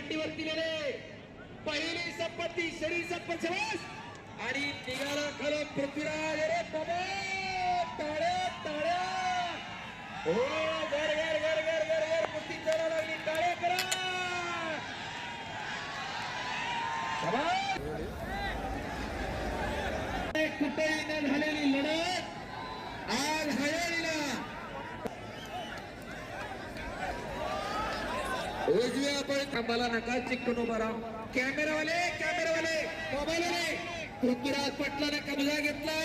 पाठीवरती नेले पहिली संपत्ती शरीर संपत आणि निघाला खालून पृथ्वीराज. अरे बाबा टाळ्या टाळ्या हो घर घर घर घर घर घर कुस्ती चालायला लागली. टाळ्या करा. कुठेही न झालेली लढत आज हयालीला उजव्या पण थांबाला नका चिकटून उभा राहा. कॅमेरावाले मोबाईलवाले पृथ्वीराज पाटलाने कब्जा घेतला.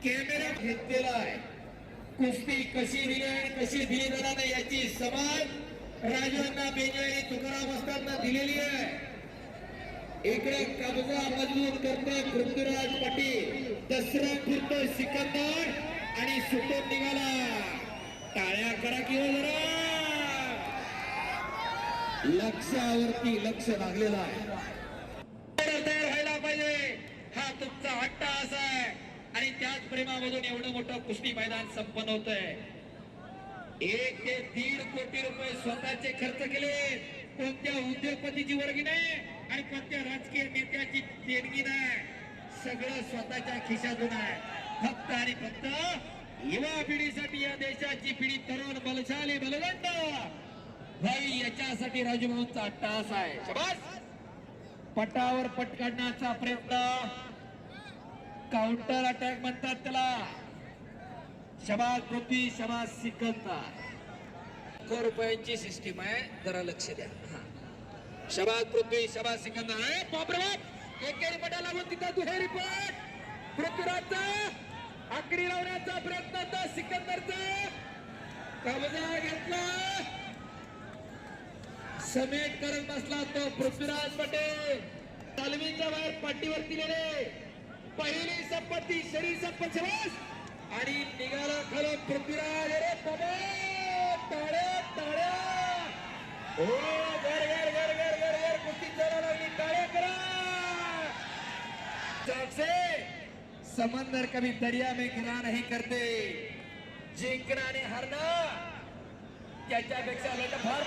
कॅमेरा घेतलेला आहे. कुस्ती कशी दिली आणि कशी दिली जाणार नाही याची समज राजांना बेजे आणि तुकाराम असताना दिलेली आहे. इकडे कब्जा मजबूत करतोय पृथ्वीराज पाटील. दसरा फिरतोय सिकंदर आणि सुटून निघाला. टाळ्या करा की हो जरा. लक्षावरती लक्ष लागलेलं आहे. तयार व्हायला पाहिजे हा तुमचा अट्टहास आहे आणि त्याच प्रेमामधून एवढं मोठं कुस्ती मैदान संपन्न होत आहे. 1 ते 1.5 कोटी रुपये स्वतःचे खर्च केले. कोणत्या उद्योगपतीची वर्गी नाही आणि कोणत्या राजकीय नेत्याची देणगी नाही. सगळं स्वतःच्या खिशातून आहे. फक्त आणि फक्त युवा पिढीसाठी, या देशाची पिढी तरुण बलशाली बलवंत भाई याच्यासाठी राजूभाऊंचा अट्टहास आहे. शाबास. पटावर पट काढण्याचा प्रयत्न, काउंटर अटॅक म्हणतात त्याला. शाबास पृथ्वी, शाबास सिकंदर. ₹1 सिस्टीम आहे, जरा लक्ष द्या. शाबास पृथ्वी, शाबास सिकंदर. आहे बापरे बाप. एकेरी पटा लागून तिथं दुहेरी पट. पृथ्वीराजचा आकडी लावण्याचा प्रयत्न तर सिकंदरचा कब्जा घेतला. समेट करत बसला तो पृथ्वीराज पटेल. तालमीच्या बाहेर पाठीवरती नेले पहिली संपत्ती शरीर संपत आणि निघाला खालून पृथ्वीराज. अरे बाबा टाळ्या टाळ्या हो घर घर घर घर घर घर कुस्ती चालायला लागली. टाळ्या करा. समंदर कभी दरिया में गिरा नहीं करते. जिंकणं आणि हारणं त्याच्यापेक्षा फार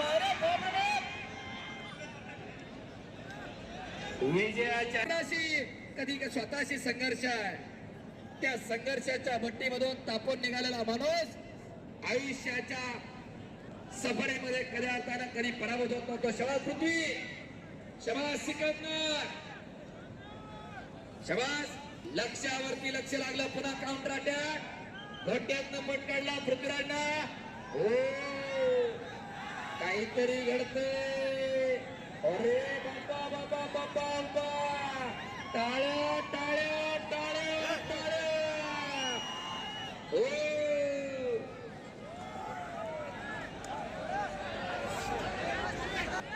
विजयाच्या कधी स्वतःशी संघर्ष आहे. त्या संघर्षाच्या भट्टीमधून तापून निघालेला माणूस आयुष्याच्या सफरेमध्ये कधी आताना कधी पराभूत होत नव्हतो. शाबास पृथ्वी, शाबास सिकंदर, शाबास. लक्षावरती लक्ष लागलं. पुन्हा काउंटर अटॅक. घोट्यातनं पट काढला पृथ्वीराजना. हो काहीतरी घडतंय. अरे बाबा बाबा बाबा बाबा. टाळ्या टाळ्या टाळ्या टाळ्या हो.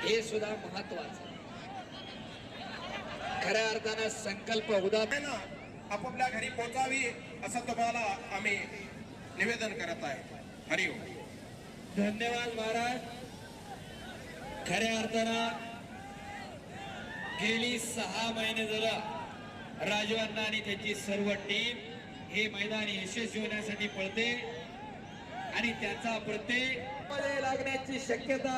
हे सुद्धा महत्वाचं. खऱ्या अर्थानं संकल्प उदाहरण आपापल्या घरी पोहोचावी असं तुम्हाला आम्ही निवेदन करत आहे. हरिओम. धन्यवाद महाराज. खऱ्या अर्थानं गेली 6 महिने झालं राजवांना आणि त्याची सर्व टीम हे मैदान यशस्वी होण्यासाठी पळते आणि त्याचा प्रत्येक मध्ये लागण्याची शक्यता.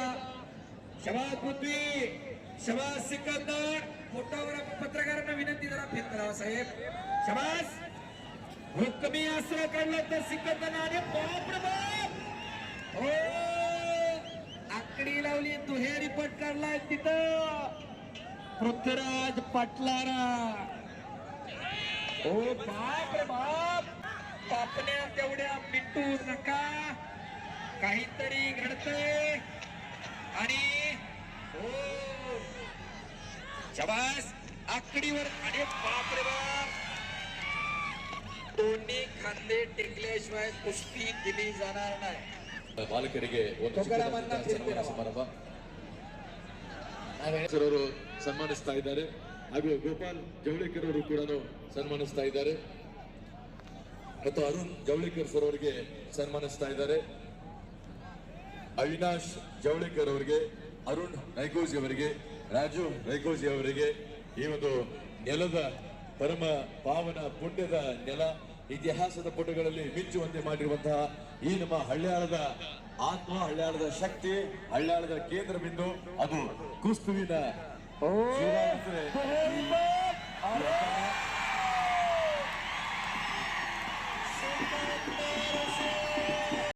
शाबास पृथ्वी, शाबास सिकंदर. मोठावर पत्रकारांना विनंती जरा फिर करावा साहेब. शाबास. हुकमी असं काढलं तर सिकंदर. बाप रे बाप हो. आकडी लावली. दुहेरी पट काढलाय तिथं पृथ्वीराज पाटलारा. ओ बाप रे बाप. पापण्या तेवढ्या मिटू नका. काहीतरी घडतंय आणि हो शाबास. आकडीवर. अरे बाप रे बाप. दोन्ही खांदे टेकल्याशिवाय कुस्ती दिली जाणार नाही. ಮಾಲಕರಿಗೆ ಸಮಾರಂಭ ಸನ್ಮಾನಿಸ್ತಾ ಇದ್ದಾರೆ ಹಾಗೂ ಗೋಪಾಲ್ ಜವಳೇಕರ್ ಅವರು ಕೂಡ ಸನ್ಮಾನಿಸ್ತಾ ಇದ್ದಾರೆ ಮತ್ತು ಅರುಣ್ ಜವಳೇಕರ್ ಸರ್ ಅವರಿಗೆ ಸನ್ಮಾನಿಸ್ತಾ ಇದ್ದಾರೆ. ಅವಿನಾಶ್ ಜವಳೇಕರ್ ಅವರಿಗೆ, ಅರುಣ್ ರೈಗೋಜಿ ಅವರಿಗೆ, ರಾಜು ರೈಗೋಜಿ ಅವರಿಗೆ ಈ ಒಂದು ನೆಲದ ಪರಮ ಪಾವನ ಪುಣ್ಯದ ನೆಲ, ಇತಿಹಾಸದ ಪುಟಗಳಲ್ಲಿ ಮಿಂಚುವಂತೆ ಮಾಡಿರುವಂತಹ ಈ ನಮ್ಮ ಹಳ್ಯಾಳದ ಆತ್ಮ, ಹಳ್ಯಾಳದ ಶಕ್ತಿ, ಹಳ್ಯಾಳದ ಕೇಂದ್ರ ಬಿಂದು ಅದು ಕುಸ್ತುವಿನ ಶ್ರೀರಾಮಸ್ರೆ Super